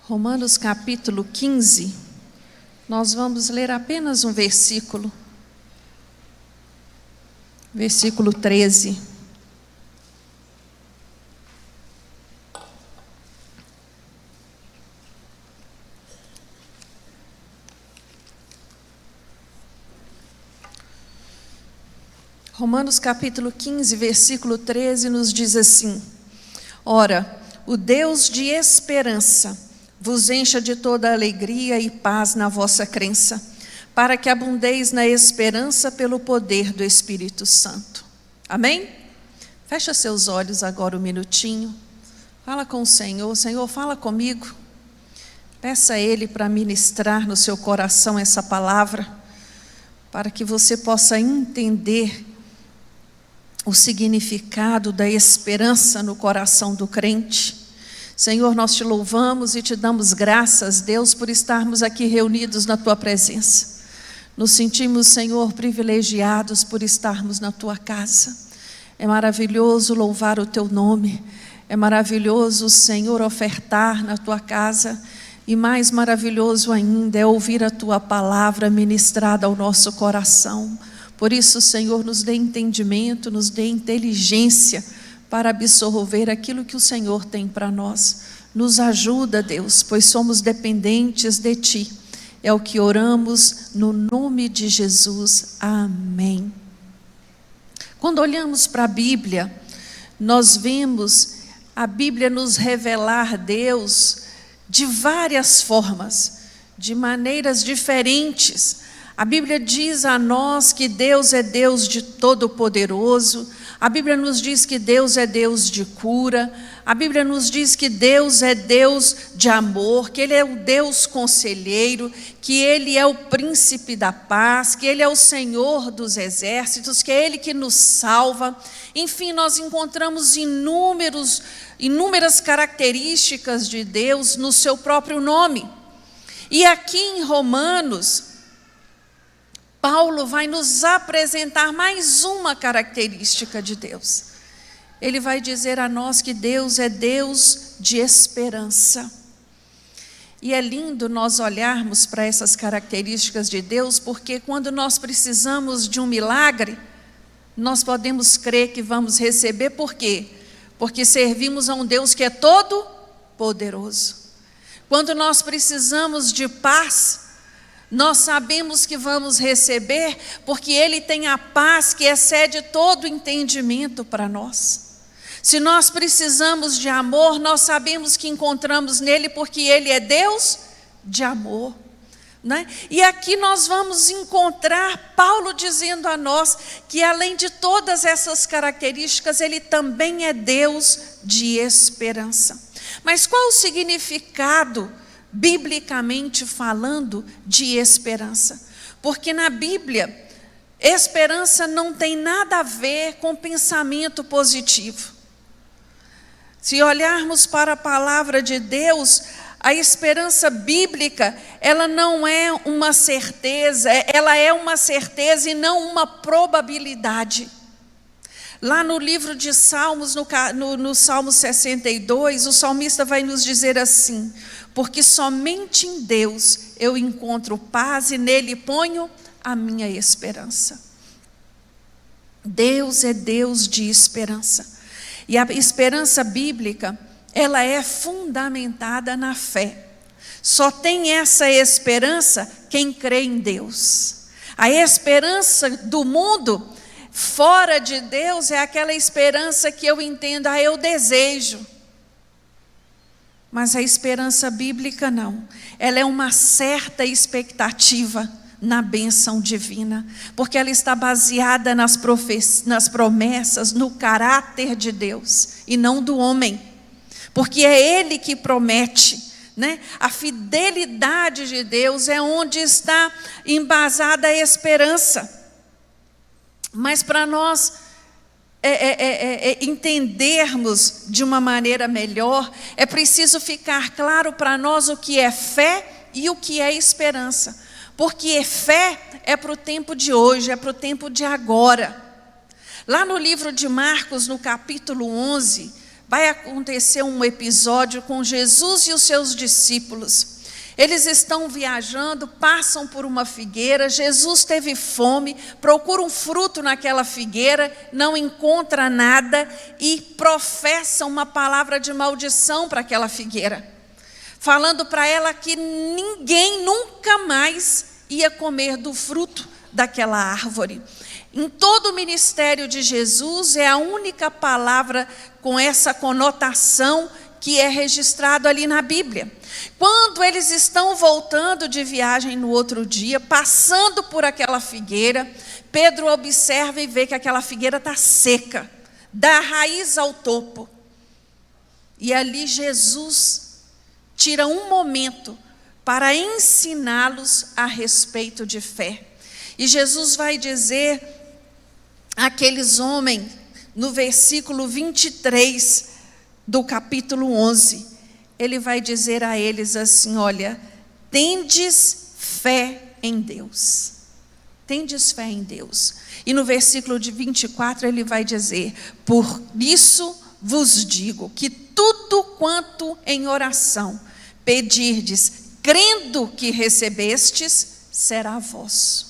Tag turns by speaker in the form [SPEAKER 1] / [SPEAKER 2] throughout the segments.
[SPEAKER 1] Romanos capítulo 15, nós vamos ler apenas um versículo, versículo 13. Romanos capítulo 15, versículo 13 nos diz assim: Ora, o Deus de esperança vos encha de toda alegria e paz na vossa crença, para que abundeis na esperança pelo poder do Espírito Santo. Amém? Fecha seus olhos agora um minutinho. Fala com o Senhor. Senhor, fala comigo. Peça a Ele para ministrar no seu coração essa palavra, para que você possa entender o significado da esperança no coração do crente. Senhor, nós te louvamos e te damos graças, Deus, por estarmos aqui reunidos na tua presença. Nos sentimos, Senhor, privilegiados por estarmos na tua casa. É maravilhoso louvar o teu nome. É maravilhoso, Senhor, ofertar na tua casa. E mais maravilhoso ainda é ouvir a tua palavra ministrada ao nosso coração. Por isso, Senhor, nos dê entendimento, nos dê inteligência para absorver aquilo que o Senhor tem para nós. Nos ajuda, Deus, pois somos dependentes de Ti. É o que oramos no nome de Jesus. Amém. Quando olhamos para a Bíblia, nós vemos a Bíblia nos revelar Deus de várias formas, de maneiras diferentes. A Bíblia diz a nós que Deus é Deus de Todo-Poderoso. A Bíblia nos diz que Deus é Deus de cura. A Bíblia nos diz que Deus é Deus de amor, que Ele é o Deus conselheiro, que Ele é o príncipe da paz, que Ele é o Senhor dos exércitos, que é Ele que nos salva. Enfim, nós encontramos inúmeras características de Deus no seu próprio nome. E aqui em Romanos, Paulo vai nos apresentar mais uma característica de Deus. Ele vai dizer a nós que Deus é Deus de esperança. E é lindo nós olharmos para essas características de Deus, porque quando nós precisamos de um milagre, nós podemos crer que vamos receber. Por quê? Porque servimos a um Deus que é todo poderoso. Quando nós precisamos de paz, nós sabemos que vamos receber, porque Ele tem a paz que excede todo entendimento para nós. Se nós precisamos de amor, nós sabemos que encontramos nele, porque Ele é Deus de amor, né? E aqui nós vamos encontrar Paulo dizendo a nós que além de todas essas características, Ele também é Deus de esperança. Mas qual o significado, biblicamente falando, de esperança? Porque na Bíblia, esperança não tem nada a ver com pensamento positivo. Se olharmos para a palavra de Deus, a esperança bíblica, ela não é uma certeza, ela é uma certeza e não uma probabilidade. Lá no livro de Salmos, no Salmo 62, o salmista vai nos dizer assim: porque somente em Deus eu encontro paz e nele ponho a minha esperança. Deus é Deus de esperança. E a esperança bíblica, ela é fundamentada na fé. Só tem essa esperança quem crê em Deus. A esperança do mundo fora de Deus é aquela esperança que eu entendo, eu desejo. Mas a esperança bíblica não. Ela é uma certa expectativa na bênção divina, porque ela está baseada nas promessas, no caráter de Deus e não do homem, porque é Ele que promete, né? A fidelidade de Deus é onde está embasada a esperança. Mas para nós entendermos de uma maneira melhor, é preciso ficar claro para nós o que é fé e o que é esperança. Porque fé é para o tempo de hoje, é para o tempo de agora. Lá no livro de Marcos, no capítulo 11, vai acontecer um episódio com Jesus e os seus discípulos. Eles estão viajando, passam por uma figueira, Jesus teve fome, procura um fruto naquela figueira, não encontra nada e professa uma palavra de maldição para aquela figueira, falando para ela que ninguém nunca mais ia comer do fruto daquela árvore. Em todo o ministério de Jesus, é a única palavra com essa conotação que é registrado ali na Bíblia. Quando eles estão voltando de viagem no outro dia, passando por aquela figueira, Pedro observa e vê que aquela figueira está seca, da raiz ao topo. E ali Jesus tira um momento para ensiná-los a respeito de fé. E Jesus vai dizer àqueles homens, no versículo 23 do capítulo 11, ele vai dizer a eles assim: olha, tendes fé em Deus. Tendes fé em Deus. E no versículo de 24 ele vai dizer: por isso vos digo que tudo quanto em oração pedirdes, crendo que recebestes, será vosso.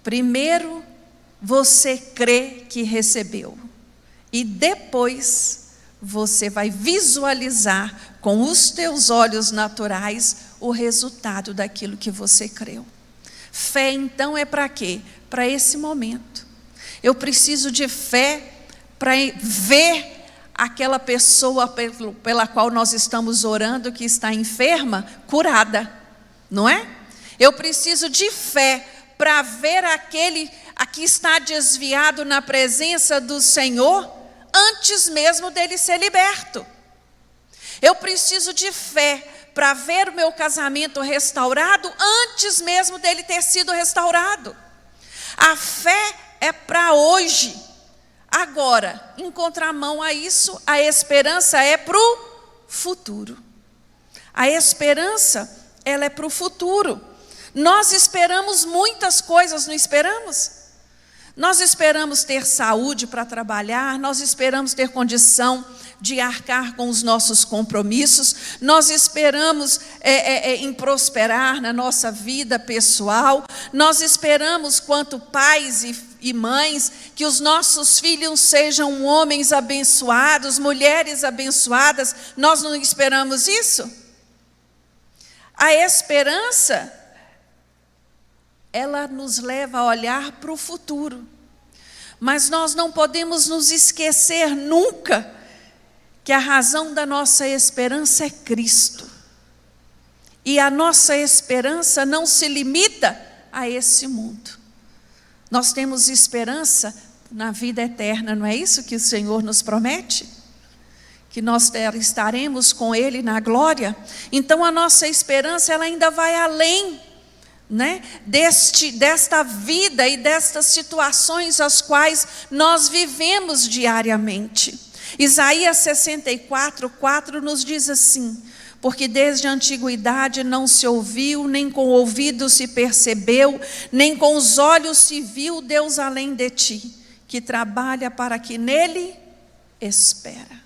[SPEAKER 1] Primeiro você crê que recebeu, e depois você vai visualizar com os teus olhos naturais o resultado daquilo que você creu. Fé então é para quê? Para esse momento. Eu preciso de fé para ver aquela pessoa pela qual nós estamos orando, que está enferma, curada, não é? Eu preciso de fé para ver aquele a que está desviado na presença do Senhor, antes mesmo dele ser liberto. Eu preciso de fé para ver o meu casamento restaurado, antes mesmo dele ter sido restaurado. A fé é para hoje. Agora, em contramão a isso, a esperança é para o futuro. A esperança, ela é para o futuro. Nós esperamos muitas coisas, não esperamos? Nós esperamos ter saúde para trabalhar, nós esperamos ter condição de arcar com os nossos compromissos, nós esperamos em prosperar na nossa vida pessoal, nós esperamos, quanto pais e mães, que os nossos filhos sejam homens abençoados, mulheres abençoadas. Nós não esperamos isso? A esperança, ela nos leva a olhar para o futuro. Mas nós não podemos nos esquecer nunca que a razão da nossa esperança é Cristo. E a nossa esperança não se limita a esse mundo. Nós temos esperança na vida eterna, não é isso que o Senhor nos promete? Que nós estaremos com Ele na glória. Então a nossa esperança, ela ainda vai além, né, desta vida e destas situações as quais nós vivemos diariamente. Isaías 64:4 nos diz assim: porque desde a antiguidade não se ouviu, nem com o ouvido se percebeu, nem com os olhos se viu Deus além de ti, que trabalha para que nele espera.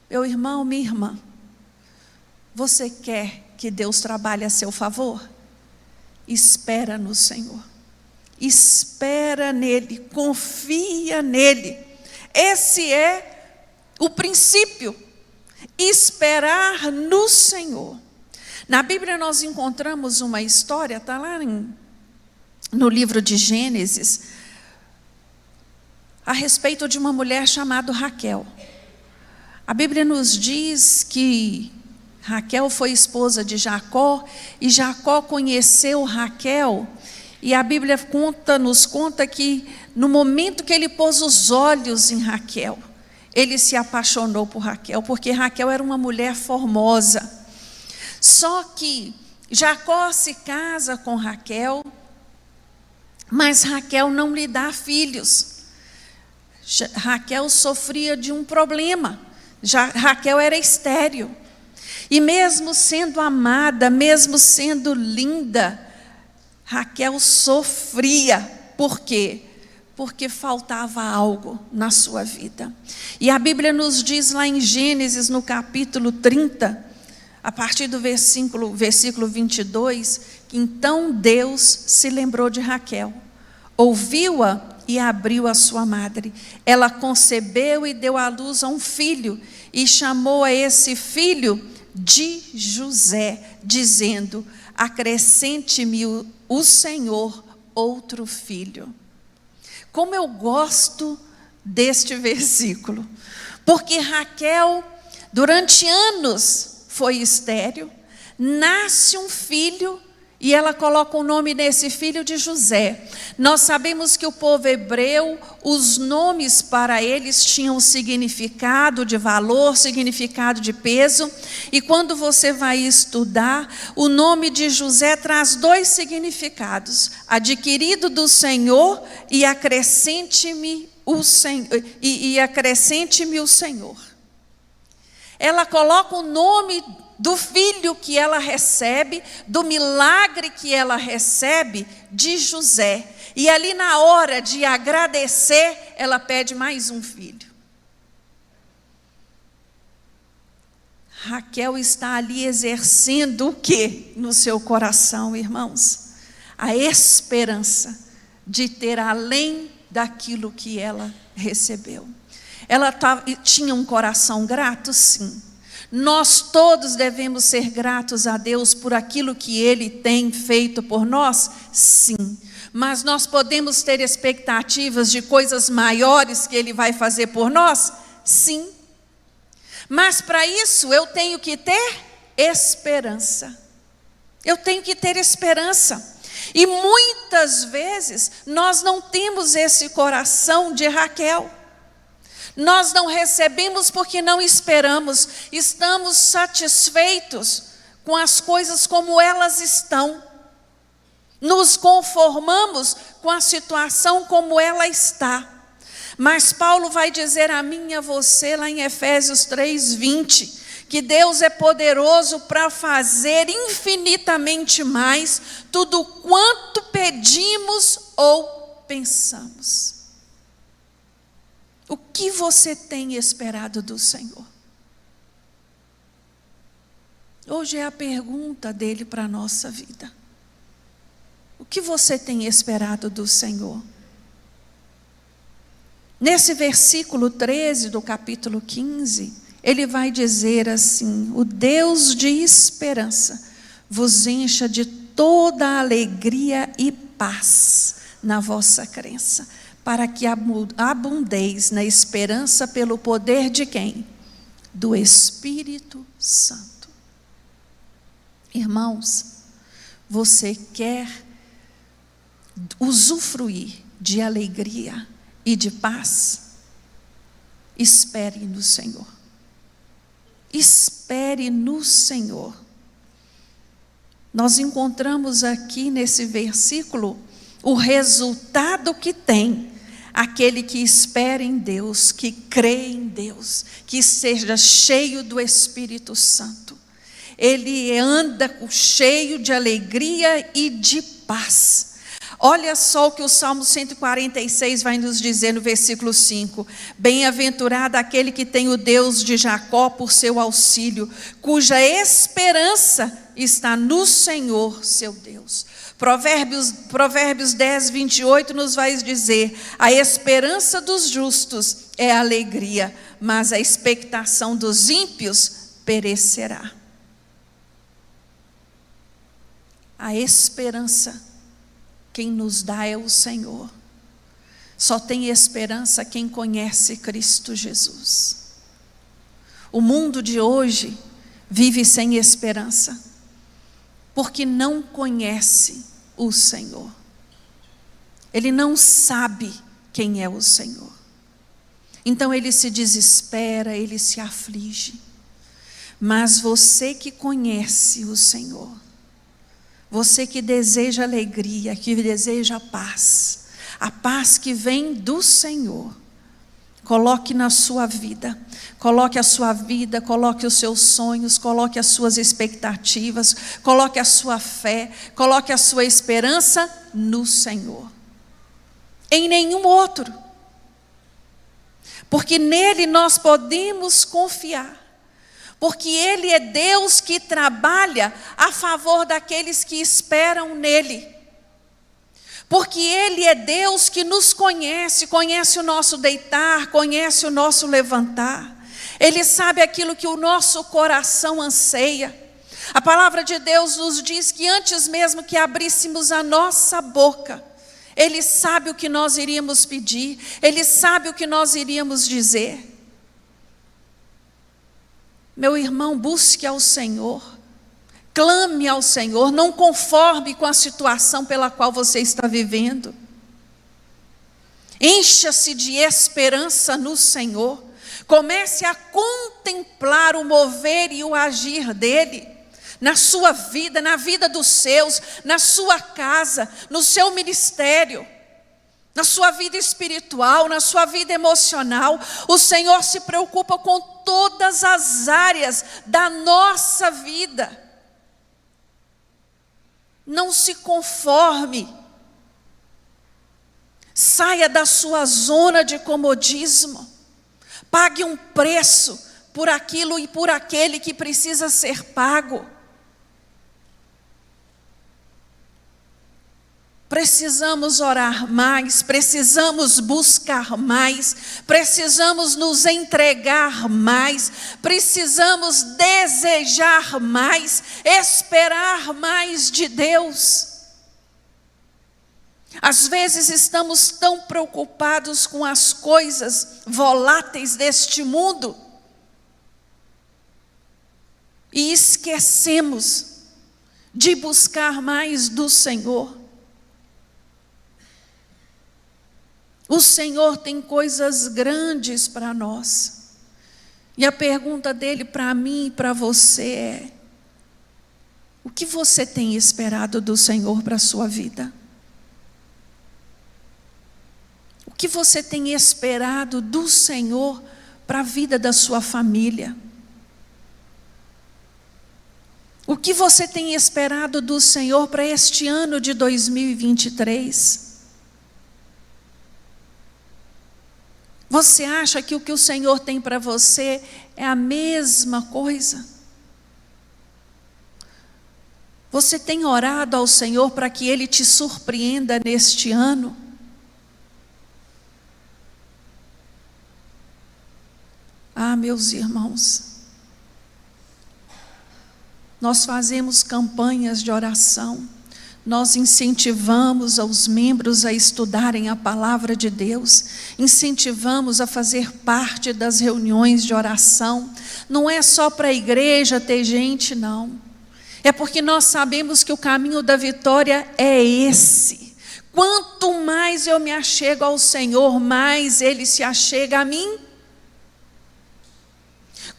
[SPEAKER 1] Meu irmão, minha irmã, você quer que Deus trabalhe a seu favor? Espera no Senhor, espera nele, confia nele. Esse é o princípio, esperar no Senhor. Na Bíblia nós encontramos uma história, está lá no livro de Gênesis, a respeito de uma mulher chamada Raquel. A Bíblia nos diz que Raquel foi esposa de Jacó, e Jacó conheceu Raquel, e a Bíblia nos conta que no momento que ele pôs os olhos em Raquel, ele se apaixonou por Raquel, porque Raquel era uma mulher formosa. Só que Jacó se casa com Raquel, mas Raquel não lhe dá filhos. Raquel sofria de um problema. Raquel era estéril. E mesmo sendo amada, mesmo sendo linda, Raquel sofria. Por quê? porque faltava algo na sua vida. E a Bíblia nos diz lá em Gênesis, no capítulo 30, a partir do versículo 22, que então Deus se lembrou de Raquel, ouviu-a e abriu a sua madre. Ela concebeu e deu à luz a um filho, e chamou a esse filho de José, dizendo: acrescente-me o Senhor outro filho. Como eu gosto deste versículo, porque Raquel, durante anos, foi estéril, nasce um filho, e ela coloca o nome desse filho de José. Nós sabemos que o povo hebreu, os nomes para eles tinham significado de valor, significado de peso. E quando você vai estudar, o nome de José traz dois significados: adquirido do Senhor e acrescente-me o Senhor. Acrescente-me o Senhor. Ela coloca o nome do filho que ela recebe, do milagre que ela recebe de José. E ali na hora de agradecer, ela pede mais um filho. Raquel está ali exercendo o que no seu coração, irmãos? A esperança de ter além daquilo que ela recebeu. Ela tinha um coração grato, sim. Nós todos devemos ser gratos a Deus por aquilo que Ele tem feito por nós, sim. Mas nós podemos ter expectativas de coisas maiores que Ele vai fazer por nós, sim. Mas para isso eu tenho que ter esperança. Eu tenho que ter esperança. E muitas vezes nós não temos esse coração de Raquel. Nós não recebemos porque não esperamos, estamos satisfeitos com as coisas como elas estão, nos conformamos com a situação como ela está. Mas Paulo vai dizer a mim e a você, lá em Efésios 3:20, que Deus é poderoso para fazer infinitamente mais, tudo quanto pedimos ou pensamos. O que você tem esperado do Senhor? Hoje é a pergunta dele para a nossa vida. O que você tem esperado do Senhor? Nesse versículo 13 do capítulo 15, ele vai dizer assim: o Deus de esperança vos encha de toda alegria e paz na vossa crença, para que abundeis na esperança pelo poder de quem? Do Espírito Santo. Irmãos, você quer usufruir de alegria e de paz? Espere no Senhor. Espere no Senhor. Nós encontramos aqui nesse versículo o resultado que tem aquele que espera em Deus, que crê em Deus, que seja cheio do Espírito Santo. Ele anda cheio de alegria e de paz. Olha só o que o Salmo 146 vai nos dizer no versículo 5. Bem-aventurado aquele que tem o Deus de Jacó por seu auxílio, cuja esperança está no Senhor, seu Deus. Provérbios 10:28 nos vai dizer: a esperança dos justos é alegria, mas a expectação dos ímpios perecerá. A esperança quem nos dá é o Senhor. Só tem esperança quem conhece Cristo Jesus. O mundo de hoje vive sem esperança, porque não conhece o Senhor. Ele não sabe quem é o Senhor. Então ele se desespera, ele se aflige. Mas você que conhece o Senhor, você que deseja alegria, que deseja paz, a paz que vem do Senhor, coloque na sua vida, coloque a sua vida, coloque os seus sonhos, coloque as suas expectativas, coloque a sua fé, coloque a sua esperança no Senhor. em nenhum outro. Porque nele nós podemos confiar. Porque Ele é Deus que trabalha a favor daqueles que esperam nele. Porque Ele é Deus que nos conhece, conhece o nosso deitar, conhece o nosso levantar. Ele sabe aquilo que o nosso coração anseia. A palavra de Deus nos diz que antes mesmo que abríssemos a nossa boca, Ele sabe o que nós iríamos pedir, Ele sabe o que nós iríamos dizer. Meu irmão, busque ao Senhor, clame ao Senhor, não conforme com a situação pela qual você está vivendo. Encha-se de esperança no Senhor, comece a contemplar o mover e o agir dEle, na sua vida, na vida dos seus, na sua casa, no seu ministério, na sua vida espiritual, na sua vida emocional. O Senhor se preocupa com todas as áreas da nossa vida. Não se conforme. Saia da sua zona de comodismo. Pague um preço por aquilo e por aquele que precisa ser pago. Precisamos orar mais, precisamos buscar mais, precisamos nos entregar mais, precisamos desejar mais, esperar mais de Deus. Às vezes estamos tão preocupados com as coisas voláteis deste mundo e esquecemos de buscar mais do Senhor. O Senhor tem coisas grandes para nós. E a pergunta dele para mim e para você é: o que você tem esperado do Senhor para a sua vida? O que você tem esperado do Senhor para a vida da sua família? O que você tem esperado do Senhor para este ano de 2023? Você acha que o que o Senhor tem para você é a mesma coisa? Você tem orado ao Senhor para que Ele te surpreenda neste ano? Ah, meus irmãos, nós fazemos campanhas de oração, nós incentivamos os membros a estudarem a palavra de Deus, incentivamos a fazer parte das reuniões de oração. Não é só para a igreja ter gente, não. É porque nós sabemos que o caminho da vitória é esse. Quanto mais eu me achego ao Senhor, mais Ele se achega a mim.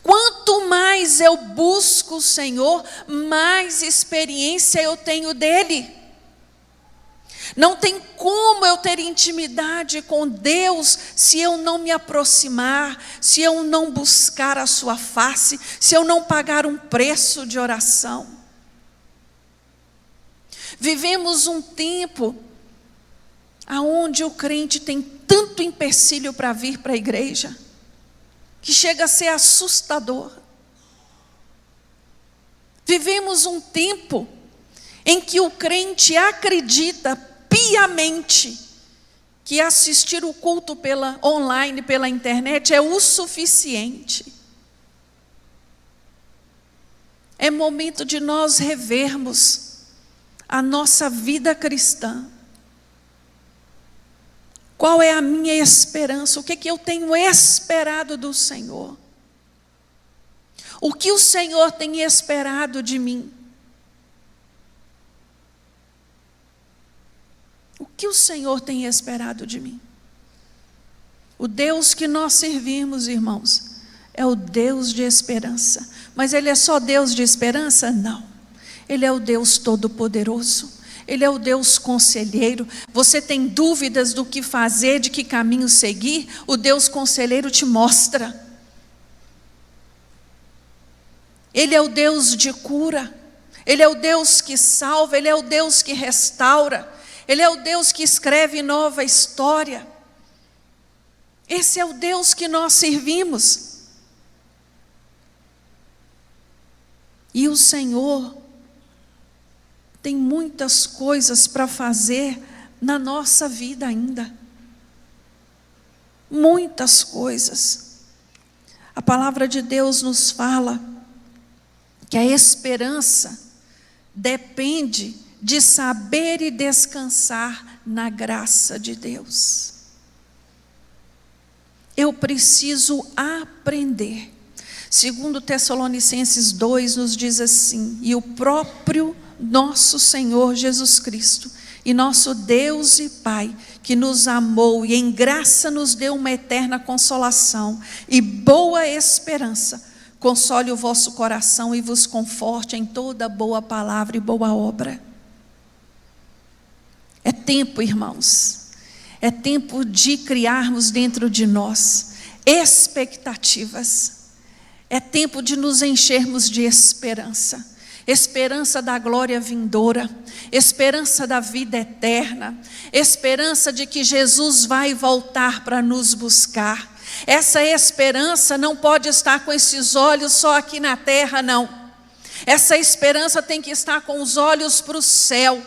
[SPEAKER 1] Quanto mais eu busco o Senhor, mais experiência eu tenho dEle. Não tem como eu ter intimidade com Deus se eu não me aproximar, se eu não buscar a sua face, se eu não pagar um preço de oração. Vivemos um tempo onde o crente tem tanto empecilho para vir para a igreja, que chega a ser assustador. Vivemos um tempo em que o crente acredita piamente que assistir o culto online, pela internet, é o suficiente. É momento de nós revermos a nossa vida cristã. Qual é a minha esperança? O que eu tenho esperado do Senhor? O que o Senhor tem esperado de mim? O que o Senhor tem esperado de mim? O Deus que nós servimos, irmãos, é o Deus de esperança. Mas Ele é só Deus de esperança? Não. Ele é o Deus todo-poderoso. Ele é o Deus conselheiro. Você tem dúvidas do que fazer, de que caminho seguir? O Deus conselheiro te mostra. Ele é o Deus de cura. Ele é o Deus que salva. Ele é o Deus que restaura. Ele é o Deus que escreve nova história. Esse é o Deus que nós servimos. E o Senhor tem muitas coisas para fazer na nossa vida ainda. Muitas coisas. A palavra de Deus nos fala que a esperança depende de saber e descansar na graça de Deus. Eu preciso aprender. Segundo Tessalonicenses 2 nos diz assim: e o próprio nosso Senhor Jesus Cristo, e nosso Deus e Pai, que nos amou e em graça nos deu uma eterna consolação e boa esperança, console o vosso coração e vos conforte em toda boa palavra e boa obra. É tempo, irmãos, é tempo de criarmos dentro de nós expectativas. É tempo de nos enchermos de esperança. Esperança da glória vindoura, esperança da vida eterna, esperança de que Jesus vai voltar para nos buscar. Essa esperança não pode estar com esses olhos só aqui na terra, não. Essa esperança tem que estar com os olhos para o céu.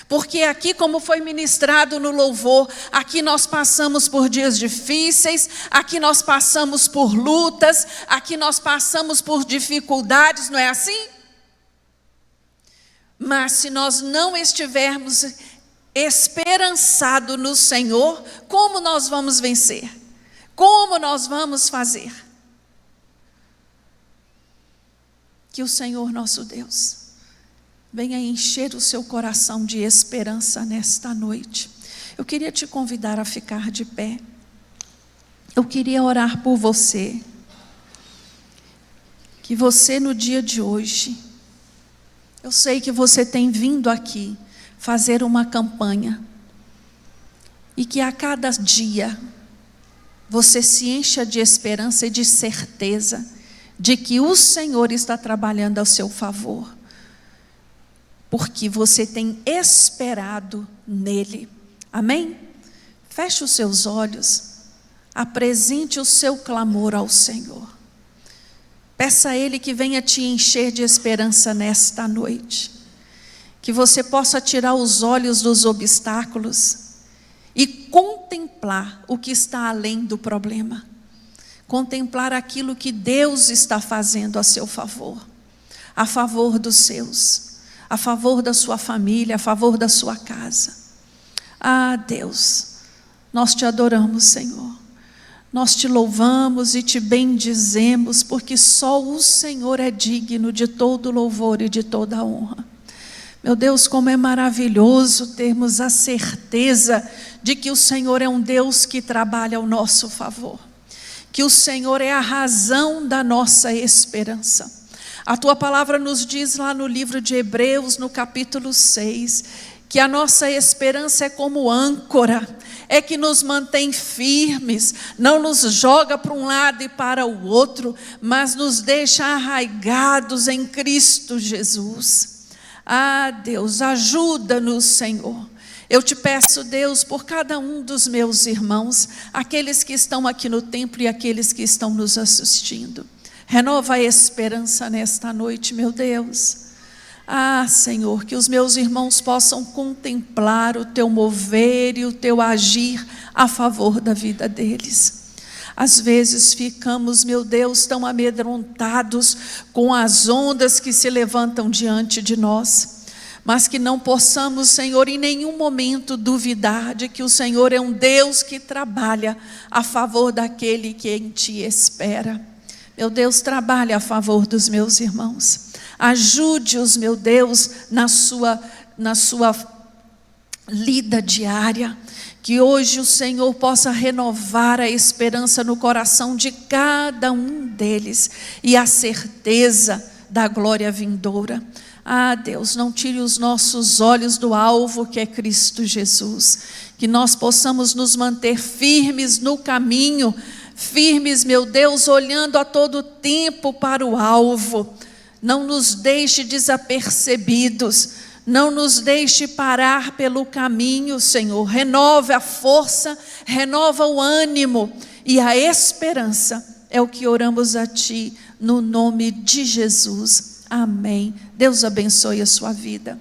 [SPEAKER 1] Porque aqui, como foi ministrado no louvor, aqui nós passamos por dias difíceis, aqui nós passamos por lutas, aqui nós passamos por dificuldades, não é assim? Mas se nós não estivermos esperançados no Senhor, como nós vamos vencer? Como nós vamos fazer? Que o Senhor nosso Deus venha encher o seu coração de esperança nesta noite. Eu queria te convidar a ficar de pé. Eu queria orar por você. Que você no dia de hoje, eu sei que você tem vindo aqui fazer uma campanha. E que a cada dia você se encha de esperança e de certeza de que o Senhor está trabalhando ao seu favor. Porque você tem esperado nele. Amém? Feche os seus olhos. Apresente o seu clamor ao Senhor. Peça a Ele que venha te encher de esperança nesta noite. Que você possa tirar os olhos dos obstáculos e contemplar o que está além do problema. Contemplar aquilo que Deus está fazendo a seu favor. A favor dos seus. A favor da sua família, a favor da sua casa. Ah, Deus, nós te adoramos, Senhor. Nós te louvamos e te bendizemos, porque só o Senhor é digno de todo louvor e de toda honra. Meu Deus, como é maravilhoso termos a certeza de que o Senhor é um Deus que trabalha ao nosso favor. Que o Senhor é a razão da nossa esperança. A tua palavra nos diz lá no livro de Hebreus, no capítulo 6, que a nossa esperança é como âncora, é que nos mantém firmes, não nos joga para um lado e para o outro, mas nos deixa arraigados em Cristo Jesus. Ah, Deus, ajuda-nos, Senhor. Eu te peço, Deus, por cada um dos meus irmãos, aqueles que estão aqui no templo e aqueles que estão nos assistindo. Renova a esperança nesta noite, meu Deus. Ah, Senhor, que os meus irmãos possam contemplar o teu mover e o teu agir a favor da vida deles. Às vezes ficamos, meu Deus, tão amedrontados com as ondas que se levantam diante de nós, mas que não possamos, Senhor, em nenhum momento duvidar de que o Senhor é um Deus que trabalha a favor daquele que em ti espera. Meu Deus, trabalhe a favor dos meus irmãos. Ajude-os, meu Deus, na sua lida diária. Que hoje o Senhor possa renovar a esperança no coração de cada um deles. E a certeza da glória vindoura. Ah, Deus, não tire os nossos olhos do alvo que é Cristo Jesus. Que nós possamos nos manter firmes no caminho. Firmes, meu Deus, olhando a todo tempo para o alvo. Não nos deixe desapercebidos. Não nos deixe parar pelo caminho, Senhor. Renova a força, renova o ânimo e a esperança. É o que oramos a Ti, no nome de Jesus. Amém. Deus abençoe a sua vida.